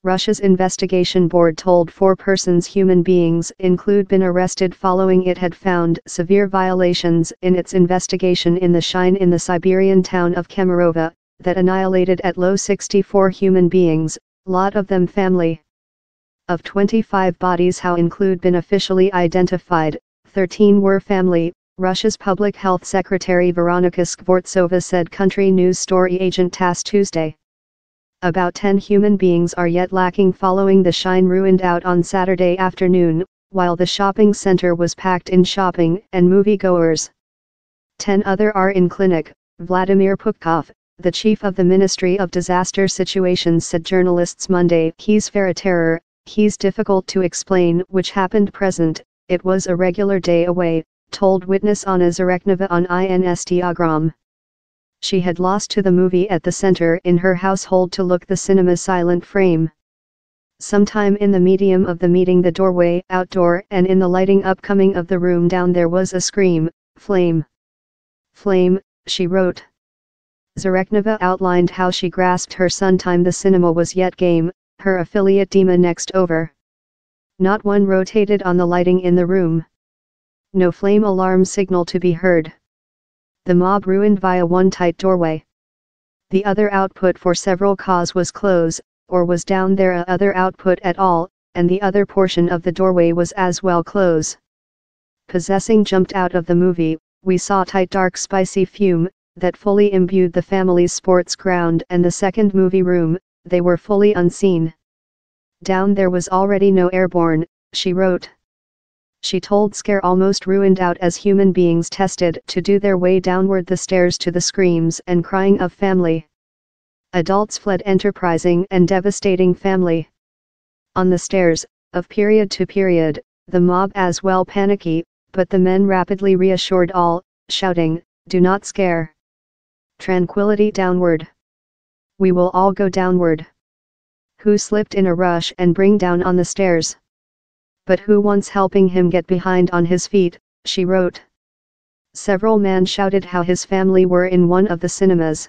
Russia's investigation board told 4 persons human beings include been arrested following it had found severe violations in its investigation in the shine in the Siberian town of Kemerovo, that annihilated at low 64 human beings, lot of them family. Of 25 bodies how include been officially identified, 13 were family, Russia's Public Health Secretary Veronika Skvortsova said country news story agent TASS Tuesday. About 10 human beings are yet lacking following the shine ruined out on Saturday afternoon, while the shopping center was packed in shopping and moviegoers. 10 other are in clinic, Vladimir Pukhov, the chief of the Ministry of Disaster Situations said journalists Monday. He's fair terror, he's difficult to explain which happened present, it was a regular day away, told witness Anna Zarekhneva on Instagram. She had lost to the movie at the center in her household to look the cinema silent frame. Sometime in the medium of the meeting the doorway outdoor and in the lighting upcoming of the room down there was a scream, flame. Flame, she wrote. Zarekhneva outlined how she grasped her son time the cinema was yet game, her affiliate Dima next over. Not one rotated on the lighting in the room. No flame alarm signal to be heard. The mob ruined via one tight doorway. The other output for several cars was close, or was down there a other output at all, and the other portion of the doorway was as well close. Possessing jumped out of the movie, we saw tight dark spicy fume, that fully imbued the family's sports ground and the second movie room, they were fully unseen. Down there was already no airborne, she wrote. She told scare almost ruined out as human beings tested to do their way downward the stairs to the screams and crying of family. Adults fled enterprising and devastating family. On the stairs, of period to period, the mob as well panicky, but the men rapidly reassured all, shouting, do not scare. Tranquility downward. We will all go downward. Who slipped in a rush and bring down on the stairs? But who wants helping him get behind on his feet, she wrote. Several men shouted how his family were in one of the cinemas.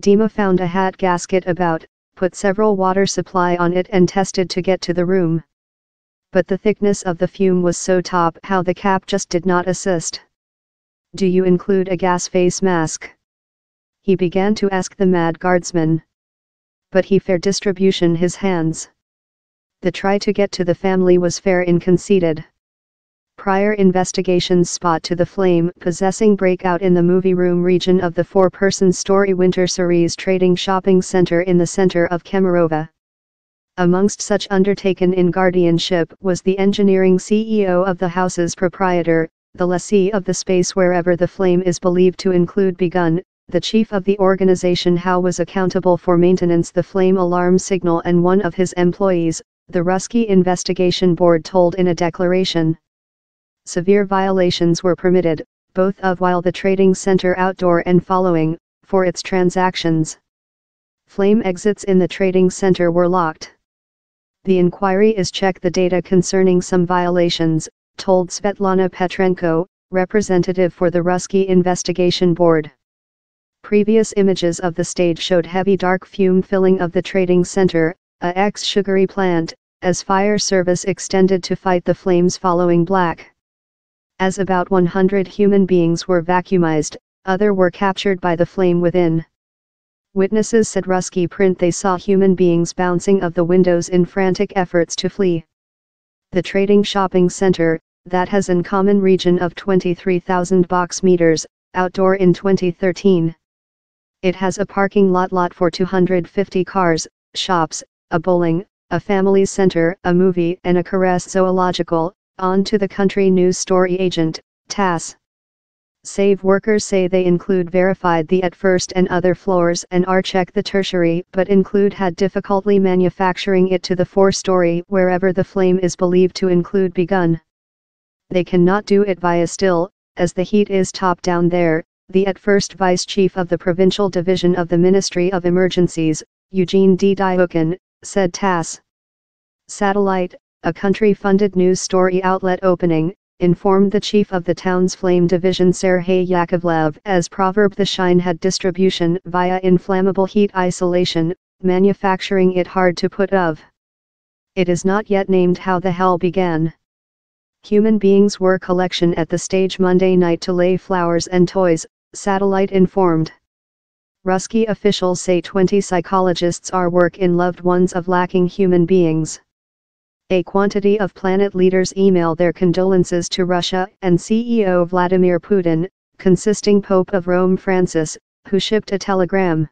Dima found a hat gasket about, put several water supply on it and tested to get to the room. But the thickness of the fume was so top how the cap just did not assist. Do you include a gas face mask? He began to ask the mad guardsman. But he fair distribution his hands. The try to get to the family was fair in conceded. Prior investigations spot to the flame possessing breakout in the movie room region of the 4-person story Winter Ceres trading shopping center in the center of Kemerovo. Amongst such undertaken in guardianship was the engineering CEO of the house's proprietor, the lessee of the space wherever the flame is believed to include begun, the chief of the organization how was accountable for maintenance the flame alarm signal and one of his employees, the Ruski Investigation Board told in a declaration. Severe violations were permitted, both of while the trading center outdoor and following, for its transactions. Flame exits in the trading center were locked. The inquiry is check the data concerning some violations, told Svetlana Petrenko, representative for the Ruski Investigation Board. Previous images of the stage showed heavy dark fume filling of the trading center, a ex-sugary plant, as fire service extended to fight the flames following black. As about 100 human beings were vacuumized, other were captured by the flame within. Witnesses said Ruski print they saw human beings bouncing of the windows in frantic efforts to flee. The trading shopping center, that has an common region of 23,000 box meters, outdoor in 2013. It has a parking lot for 250 cars, shops, a bowling, a family center, a movie and a caress zoological, on to the country news story agent, TASS. Save workers say they include verified the at first and other floors and are check the tertiary but include had difficulty manufacturing it to the 4-story wherever the flame is believed to include begun. They cannot do it via still, as the heat is top down there, the at first vice chief of the provincial division of the Ministry of Emergencies, Eugene D. Dyukhin, said TASS. Satellite, a country-funded news story outlet opening, informed the chief of the town's flame division Sergei Yakovlev as proverb the shine had distribution via inflammable heat isolation, manufacturing it hard to put of. It is not yet named how the hell began. Human beings were collection at the stage Monday night to lay flowers and toys, satellite informed. Ruski officials say 20 psychologists are work in loved ones of lacking human beings. A quantity of planet leaders email their condolences to Russia and CEO Vladimir Putin, consisting Pope of Rome Francis, who shipped a telegram.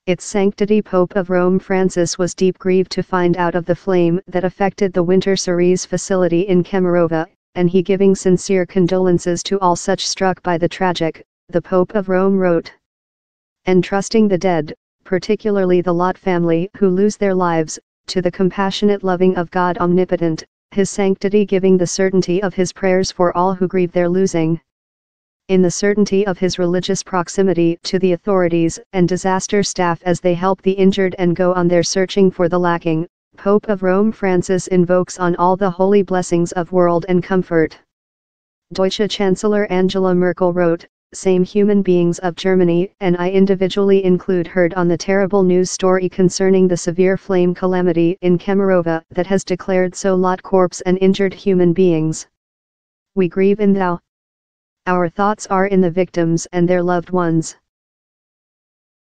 Its Sanctity Pope of Rome Francis was deep grieved to find out of the flame that affected the Winter Ceres facility in Kemerovo, and he giving sincere condolences to all such struck by the tragic, the Pope of Rome wrote. Entrusting the dead, particularly the Lot family who lose their lives, to the compassionate loving of God omnipotent, his sanctity giving the certainty of his prayers for all who grieve their losing. In the certainty of his religious proximity to the authorities and disaster staff as they help the injured and go on their searching for the lacking, Pope of Rome Francis invokes on all the holy blessings of world and comfort. Deutsche Chancellor Angela Merkel wrote, same human beings of Germany and I individually include heard on the terrible news story concerning the severe flame calamity in Kemerovo that has declared so lot corpse and injured human beings. We grieve in thou. Our thoughts are in the victims and their loved ones.